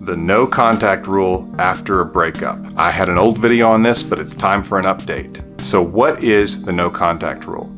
the no contact rule after a breakup. I had an old video on this, but it's time for an update. So what is the no contact rule?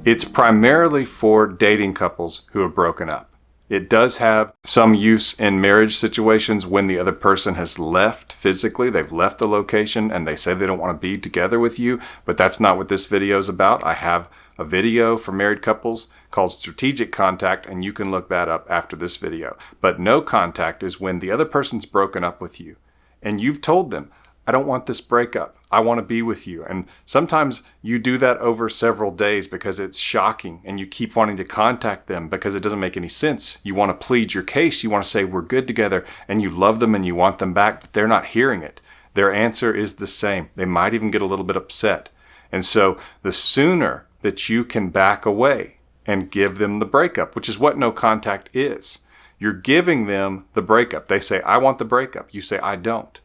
It's primarily for dating couples who have broken up. It does have some use in marriage situations when the other person has left physically, they've left the location and they say they don't want to be together with you, but that's not what this video is about. I have a video for married couples called Strategic Contact, and you can look that up after this video. But no contact is when the other person's broken up with you and you've told them, I don't want this breakup. I want to be with you. And sometimes you do that over several days because it's shocking and you keep wanting to contact them because it doesn't make any sense. You want to plead your case. You want to say we're good together and you love them and you want them back, but they're not hearing it. Their answer is the same. They might even get a little bit upset. And so the sooner that you can back away and give them the breakup, which is what no contact is. You're giving them the breakup. They say, I want the breakup. You say, I don't.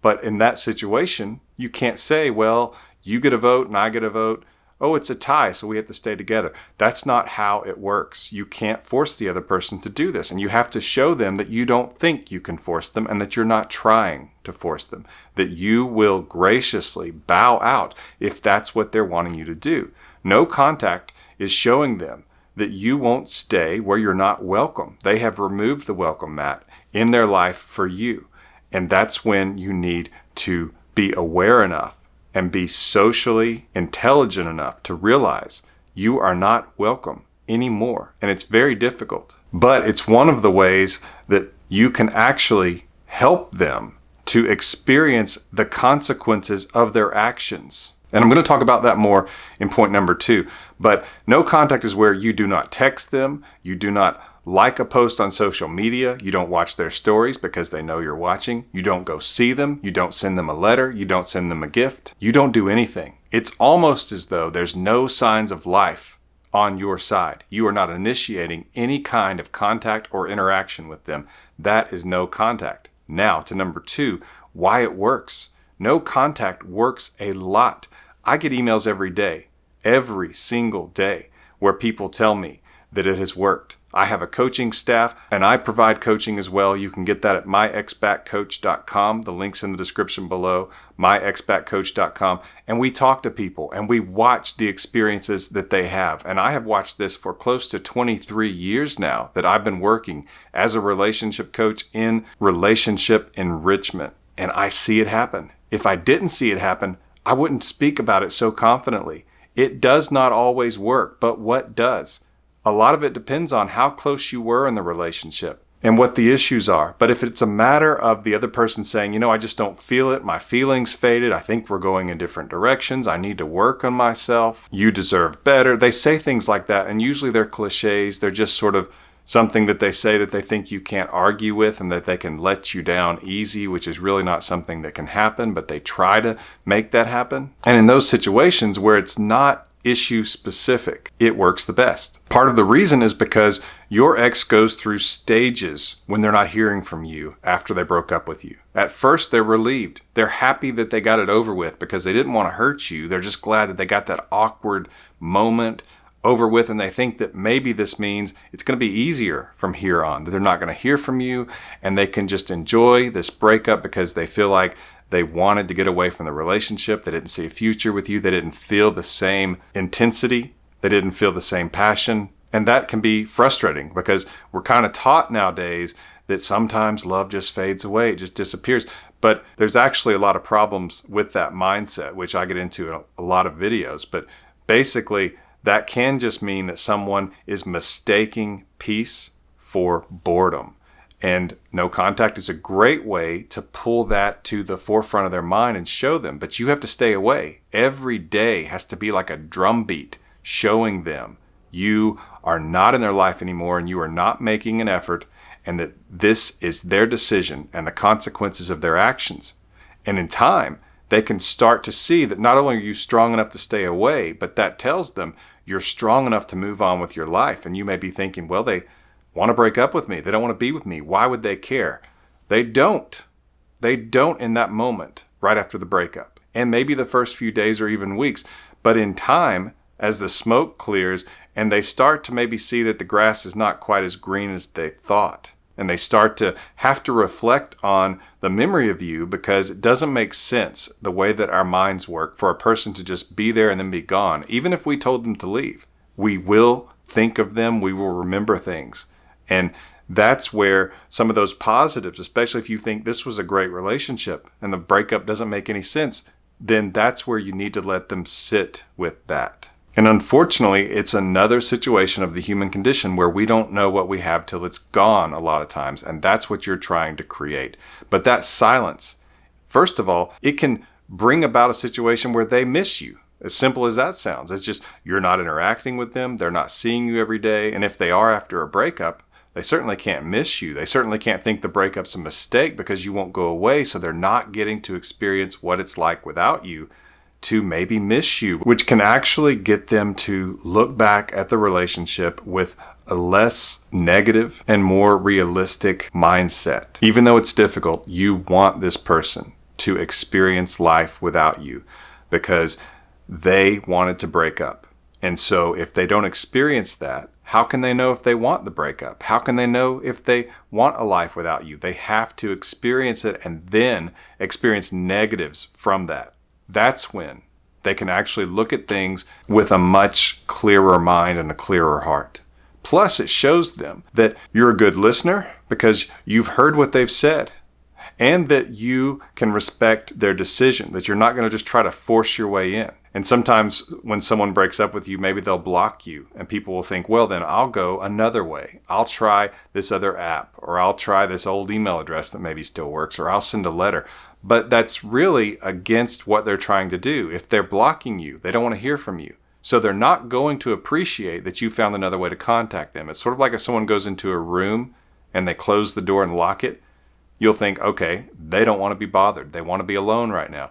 But in that situation, you can't say, well, you get a vote and I get a vote. Oh, it's a tie, so we have to stay together. That's not how it works. You can't force the other person to do this. And you have to show them that you don't think you can force them and that you're not trying to force them, that you will graciously bow out if that's what they're wanting you to do. No contact is showing them that you won't stay where you're not welcome. They have removed the welcome mat in their life for you. And that's when you need to be aware enough and be socially intelligent enough to realize you are not welcome anymore. And it's very difficult. But it's one of the ways that you can actually help them to experience the consequences of their actions. And I'm going to talk about that more in point number 2. But no contact is where you do not text them, you do not like a post on social media, you don't watch their stories because they know you're watching, you don't go see them, you don't send them a letter, you don't send them a gift, you don't do anything. It's almost as though there's no signs of life on your side. You are not initiating any kind of contact or interaction with them. That is no contact. Now to number 2, why it works. No contact works a lot. I get emails every single day, where people tell me that it has worked. I have a coaching staff and I provide coaching as well. You can get that at myexpatcoach.com. The link's in the description below, myexpatcoach.com. And we talk to people and we watch the experiences that they have. And I have watched this for close to 23 years now that I've been working as a relationship coach in relationship enrichment. And I see it happen. If I didn't see it happen, I wouldn't speak about it so confidently. It does not always work, but what does? A lot of it depends on how close you were in the relationship and what the issues are. But if it's a matter of the other person saying, I just don't feel it, my feelings faded, I think we're going in different directions, I need to work on myself, you deserve better. They say things like that, and usually they're cliches. They're just sort of something that they say that they think you can't argue with and that they can let you down easy, which is really not something that can happen, but they try to make that happen. And in those situations where it's not issue specific, it works the best. Part of the reason is because your ex goes through stages when they're not hearing from you after they broke up with you. At first, they're relieved. They're happy that they got it over with because they didn't want to hurt you. They're just glad that they got that awkward moment over with, and they think that maybe this means it's going to be easier from here on, that they're not going to hear from you and they can just enjoy this breakup because they feel like they wanted to get away from the relationship. They didn't see a future with you. They didn't feel the same intensity. They didn't feel the same passion. And that can be frustrating because we're kind of taught nowadays that sometimes love just fades away. It just disappears. But there's actually a lot of problems with that mindset, which I get into in a lot of videos. But basically, that can just mean that someone is mistaking peace for boredom. And no contact is a great way to pull that to the forefront of their mind and show them. But you have to stay away. Every day has to be like a drumbeat showing them you are not in their life anymore and you are not making an effort and that this is their decision and the consequences of their actions. And in time, they can start to see that not only are you strong enough to stay away, but that tells them you're strong enough to move on with your life. And you may be thinking, well, they want to break up with me. They don't want to be with me. Why would they care? They don't. They don't in that moment, right after the breakup. And maybe the first few days or even weeks. But in time, as the smoke clears and they start to maybe see that the grass is not quite as green as they thought, and they start to have to reflect on the memory of you, because it doesn't make sense the way that our minds work for a person to just be there and then be gone. Even if we told them to leave, we will think of them, we will remember things. And that's where some of those positives, especially if you think this was a great relationship and the breakup doesn't make any sense, then that's where you need to let them sit with that. And unfortunately, it's another situation of the human condition where we don't know what we have till it's gone a lot of times. And that's what you're trying to create. But that silence, first of all, it can bring about a situation where they miss you. As simple as that sounds. It's just you're not interacting with them. They're not seeing you every day. And if they are after a breakup, they certainly can't miss you. They certainly can't think the breakup's a mistake because you won't go away. So they're not getting to experience what it's like without you, to maybe miss you, which can actually get them to look back at the relationship with a less negative and more realistic mindset. Even though it's difficult, you want this person to experience life without you because they wanted to break up. And so if they don't experience that, how can they know if they want the breakup? How can they know if they want a life without you? They have to experience it and then experience negatives from that. That's when they can actually look at things with a much clearer mind and a clearer heart. Plus, it shows them that you're a good listener because you've heard what they've said, and that you can respect their decision, that you're not going to just try to force your way in. And sometimes when someone breaks up with you, maybe they'll block you, and people will think, well, then I'll go another way. I'll try this other app, or I'll try this old email address that maybe still works, or I'll send a letter. But that's really against what they're trying to do. If they're blocking you, they don't want to hear from you. So they're not going to appreciate that you found another way to contact them. It's sort of like if someone goes into a room and they close the door and lock it, you'll think, okay, they don't want to be bothered. They want to be alone right now.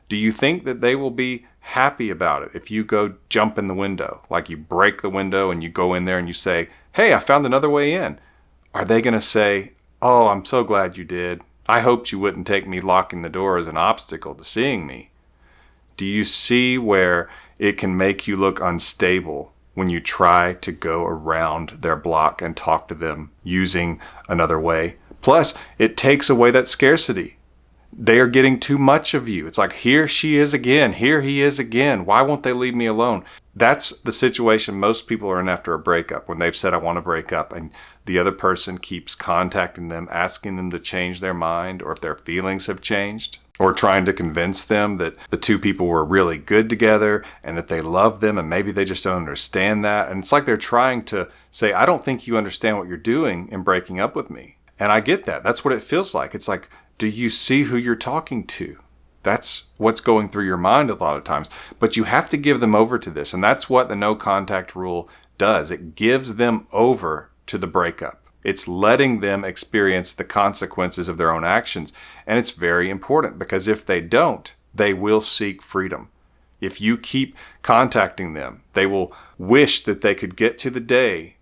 Do you think that they will be happy about it if you go jump in the window, like you break the window and you go in there and you say, hey, I found another way in? Are they going to say, oh, I'm so glad you did. I hoped you wouldn't take me locking the door as an obstacle to seeing me? Do you see where it can make you look unstable when you try to go around their block and talk to them using another way? Plus, it takes away that scarcity. They are getting too much of you. It's like, here she is again. Here he is again. Why won't they leave me alone? That's the situation most people are in after a breakup, when they've said, I want to break up, and the other person keeps contacting them, asking them to change their mind, or if their feelings have changed, or trying to convince them that the two people were really good together and that they love them, and maybe they just don't understand that. And it's like they're trying to say, I don't think you understand what you're doing in breaking up with me. And I get that. That's what it feels like. It's like, do you see who you're talking to? That's what's going through your mind a lot of times. But you have to give them over to this. And that's what the no contact rule does. It gives them over to the breakup. It's letting them experience the consequences of their own actions. And it's very important, because if they don't, they will seek freedom. If you keep contacting them, they will wish that they could get to the day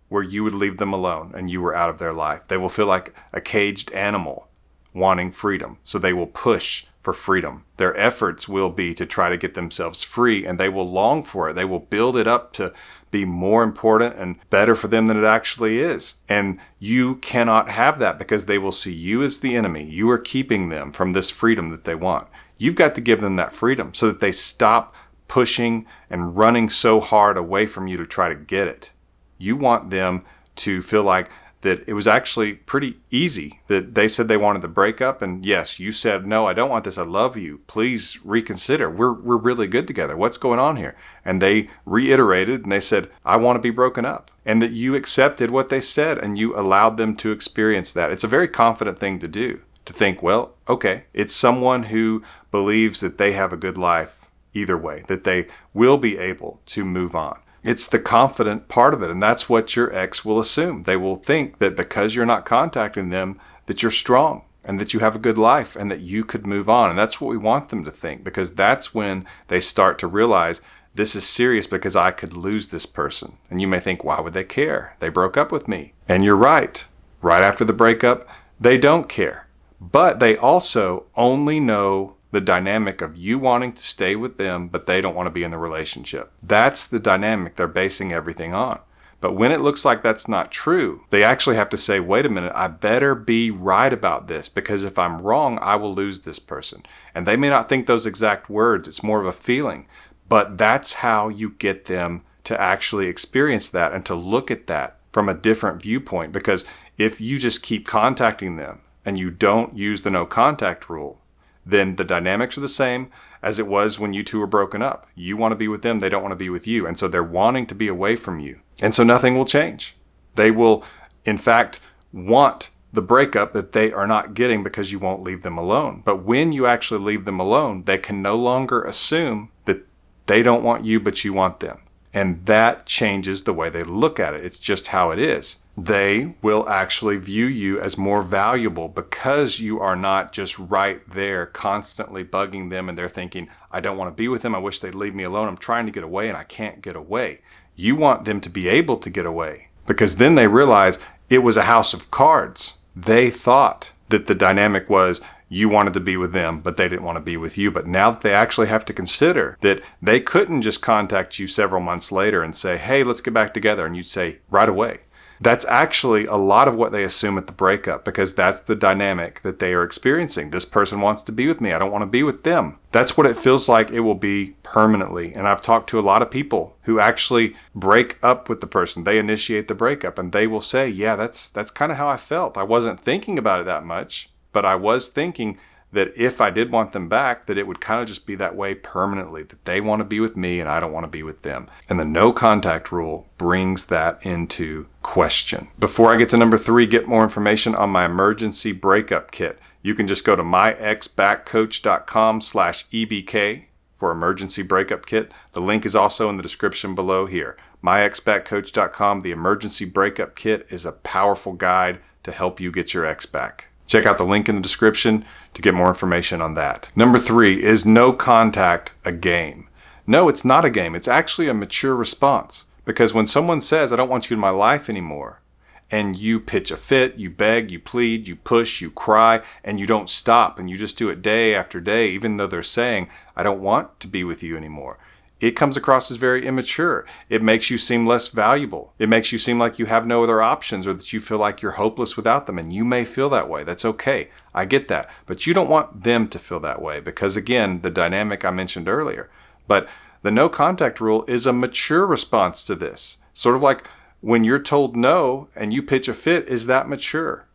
where you would leave them alone and you were out of their life. They will feel like a caged animal wanting freedom. So they will push for freedom. Their efforts will be to try to get themselves free, and they will long for it. They will build it up to be more important and better for them than it actually is. And you cannot have that, because they will see you as the enemy. You are keeping them from this freedom that they want. You've got to give them that freedom so that they stop pushing and running so hard away from you to try to get it. You want them to feel like that it was actually pretty easy, that they said they wanted to break up, and yes, you said, no, I don't want this, I love you, please reconsider, we're really good together, what's going on here? And they reiterated and they said, I want to be broken up. And that you accepted what they said and you allowed them to experience that. It's a very confident thing to do, to think, well, okay, it's someone who believes that they have a good life either way, that they will be able to move on. It's the confident part of it, and that's what your ex will assume. They will think that because you're not contacting them, that you're strong and that you have a good life and that you could move on. And that's what we want them to think, because that's when they start to realize this is serious, because I could lose this person. And you may think, why would they care? They broke up with me. And you're right. Right after the breakup, they don't care. But they also only know the dynamic of you wanting to stay with them, but they don't want to be in the relationship. That's the dynamic they're basing everything on. But when it looks like that's not true, they actually have to say, wait a minute, I better be right about this, because if I'm wrong, I will lose this person. And they may not think those exact words. It's more of a feeling. But that's how you get them to actually experience that and to look at that from a different viewpoint. Because if you just keep contacting them and you don't use the no contact rule, then the dynamics are the same as it was when you two were broken up. You want to be with them, they don't want to be with you. And so they're wanting to be away from you. And so nothing will change. They will, in fact, want the breakup that they are not getting because you won't leave them alone. But when you actually leave them alone, they can no longer assume that they don't want you, but you want them. And that changes the way they look at it. It's just how it is. They will actually view you as more valuable because you are not just right there constantly bugging them and they're thinking, I don't want to be with them. I wish they'd leave me alone. I'm trying to get away and I can't get away. You want them to be able to get away, because then they realize it was a house of cards. They thought that the dynamic was you wanted to be with them, but they didn't want to be with you. But now that they actually have to consider that they couldn't just contact you several months later and say, hey, let's get back together. And you'd say right away. That's actually a lot of what they assume at the breakup, because that's the dynamic that they are experiencing. This person wants to be with me. I don't want to be with them. That's what it feels like it will be permanently. And I've talked to a lot of people who actually break up with the person. They initiate the breakup and they will say, yeah, that's kind of how I felt. I wasn't thinking about it that much, but I was thinking that if I did want them back, that it would kind of just be that way permanently, that they want to be with me and I don't want to be with them. And the no contact rule brings that into question. Before I get to number 3, get more information on my emergency breakup kit. You can just go to myexbackcoach.com/EBK for emergency breakup kit. The link is also in the description below here. myexbackcoach.com. The emergency breakup kit is a powerful guide to help you get your ex back. Check out the link in the description to get more information on that. Number 3, is no contact a game? No, it's not a game. It's actually a mature response. Because when someone says, I don't want you in my life anymore, and you pitch a fit, you beg, you plead, you push, you cry, and you don't stop, and you just do it day after day, even though they're saying, I don't want to be with you anymore, it comes across as very immature. It makes you seem less valuable. It makes you seem like you have no other options, or that you feel like you're hopeless without them. And you may feel that way. That's okay. I get that. But you don't want them to feel that way, because again, the dynamic I mentioned earlier. But the no contact rule is a mature response to this. Sort of like when you're told no and you pitch a fit, is that mature?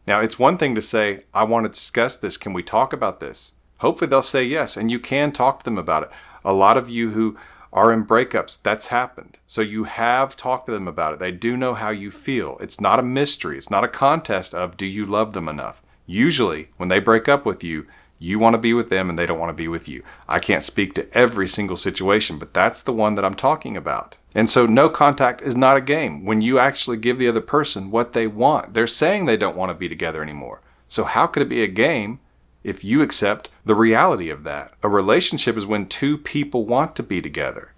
Now, it's one thing to say, I want to discuss this. Can we talk about this? Hopefully they'll say yes, and you can talk to them about it. A lot of you who are in breakups, that's happened. So you have talked to them about it. They do know how you feel. It's not a mystery. It's not a contest of, do you love them enough? Usually, when they break up with you, you want to be with them and they don't want to be with you. I can't speak to every single situation, but that's the one that I'm talking about. And so no contact is not a game. When you actually give the other person what they want, they're saying they don't want to be together anymore. So how could it be a game if you accept the reality of that? A relationship is when two people want to be together.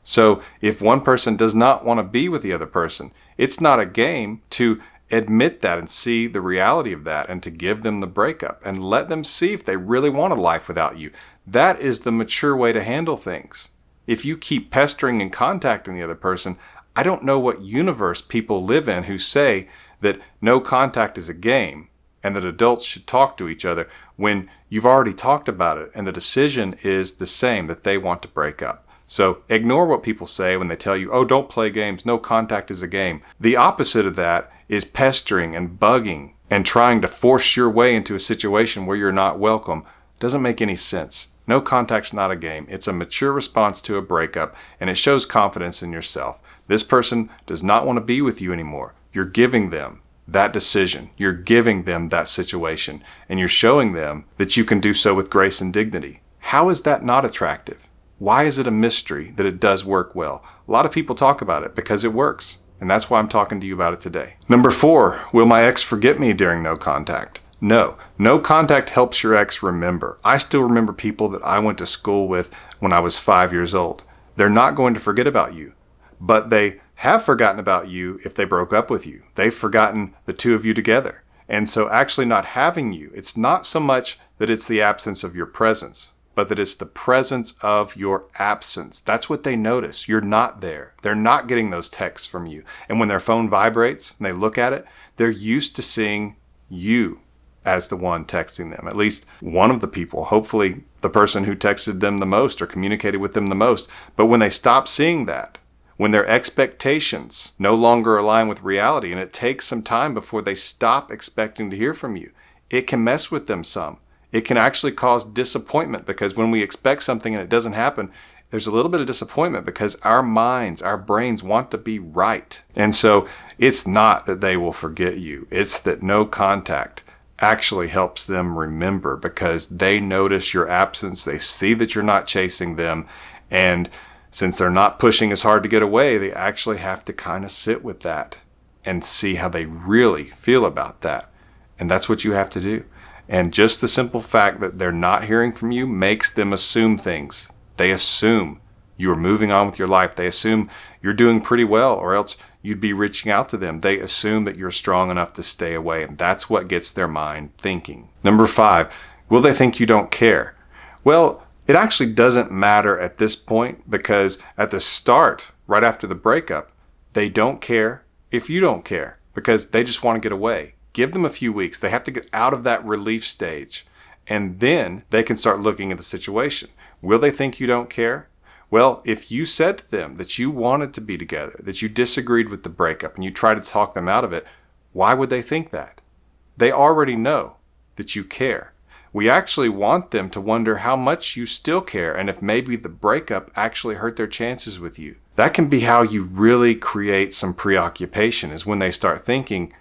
So if one person does not want to be with the other person, it's not a game to admit that and see the reality of that, and to give them the breakup and let them see if they really want a life without you. That is the mature way to handle things. If you keep pestering and contacting the other person, I don't know what universe people live in who say that no contact is a game and that adults should talk to each other when you've already talked about it and the decision is the same, that they want to break up. So ignore what people say when they tell you, oh, don't play games, no contact is a game. The opposite of that is pestering and bugging and trying to force your way into a situation where you're not welcome. Doesn't make any sense. No contact's not a game. It's a mature response to a breakup, and it shows confidence in yourself. This person does not want to be with you anymore. You're giving them that decision. You're giving them that situation, and you're showing them that you can do so with grace and dignity. How is that not attractive? Why is it a mystery that it does work well? A lot of people talk about it because it works, and that's why I'm talking to you about it today. Number 4, will my ex forget me during no contact? No. No contact helps your ex remember. I still remember people that I went to school with when I was 5 years old. They're not going to forget about you, but they have forgotten about you if they broke up with you. They've forgotten the two of you together. And so actually not having you, it's not so much that it's the absence of your presence. but that it's the presence of your absence. That's what they notice. You're not there. They're not getting those texts from you. And when their phone vibrates and they look at it, they're used to seeing you as the one texting them. At least one of the people, hopefully the person who texted them the most or communicated with them the most. But when they stop seeing that, when their expectations no longer align with reality, and it takes some time before they stop expecting to hear from you, it can mess with them some. It can actually cause disappointment, because when we expect something and it doesn't happen, there's a little bit of disappointment because our minds, our brains want to be right. And so it's not that they will forget you. It's that no contact actually helps them remember, because they notice your absence. They see that you're not chasing them. And since they're not pushing as hard to get away, they actually have to kind of sit with that and see how they really feel about that. And that's what you have to do. And just the simple fact that they're not hearing from you makes them assume things. They assume you are moving on with your life. They assume you're doing pretty well, or else you'd be reaching out to them. They assume that you're strong enough to stay away. And that's what gets their mind thinking. Number 5, will they think you don't care? Well, it actually doesn't matter at this point, because at the start, right after the breakup, they don't care if you don't care, because they just want to get away. Give them a few weeks. They have to get out of that relief stage, and then they can start looking at the situation. Will they think you don't care? Well, if you said to them that you wanted to be together, that you disagreed with the breakup, and you tried to talk them out of it, why would they think that? They already know that you care. We actually want them to wonder how much you still care, and if maybe the breakup actually hurt their chances with you. That can be how you really create some preoccupation, is when they start thinking,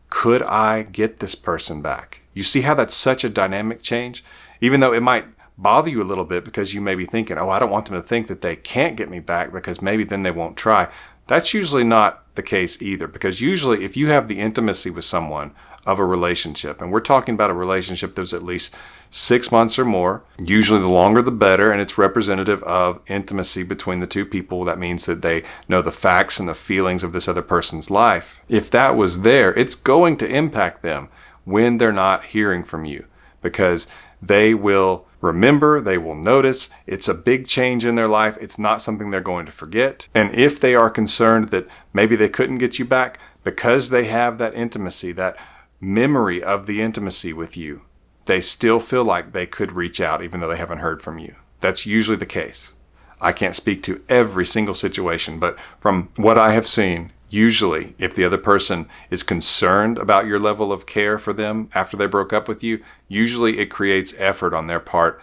could I get this person back? You see how that's such a dynamic change? Even though it might bother you a little bit, because you may be thinking, oh, I don't want them to think that they can't get me back, because maybe then they won't try. That's usually not the case either, because usually if you have the intimacy with someone of a relationship, and we're talking about a relationship that was at least 6 months or more, usually the longer the better, and it's representative of intimacy between the two people. That means that they know the facts and the feelings of this other person's life. If that was there, it's going to impact them when they're not hearing from you, because they will remember, they will notice. It's a big change in their life. It's not something they're going to forget. And if they are concerned that maybe they couldn't get you back, because they have that intimacy, that memory of the intimacy with you, they still feel like they could reach out even though they haven't heard from you. That's usually the case. I can't speak to every single situation, but from what I have seen, usually if the other person is concerned about your level of care for them after they broke up with you, usually it creates effort on their part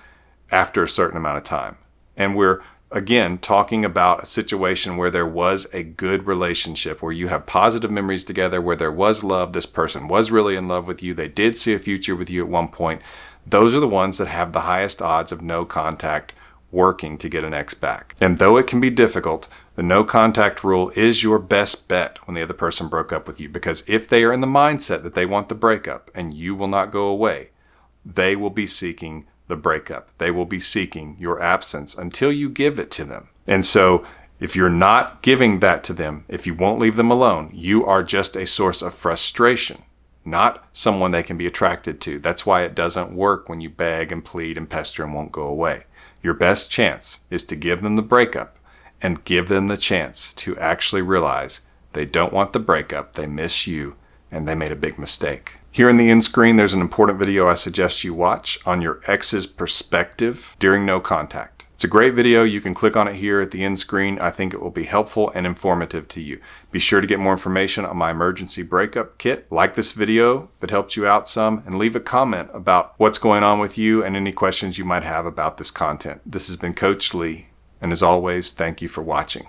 after a certain amount of time. And we're again talking about a situation where there was a good relationship, where you have positive memories together, where there was love. This person was really in love with you. They did see a future with you at one point. Those are the ones that have the highest odds of no contact working to get an ex back. And though it can be difficult, the no contact rule is your best bet when the other person broke up with you, because if they are in the mindset that they want the breakup and you will not go away, they will be seeking the breakup. They will be seeking your absence until you give it to them. And so if you're not giving that to them, if you won't leave them alone, you are just a source of frustration, not someone they can be attracted to. That's why it doesn't work when you beg and plead and pester and won't go away. Your best chance is to give them the breakup and give them the chance to actually realize they don't want the breakup, they miss you, and they made a big mistake. Here in the end screen, there's an important video I suggest you watch on your ex's perspective during no contact. It's a great video. You can click on it here at the end screen. I think it will be helpful and informative to you. Be sure to get more information on my emergency breakup kit. Like this video if it helped you out some, and leave a comment about what's going on with you and any questions you might have about this content. This has been Coach Lee, and as always, thank you for watching.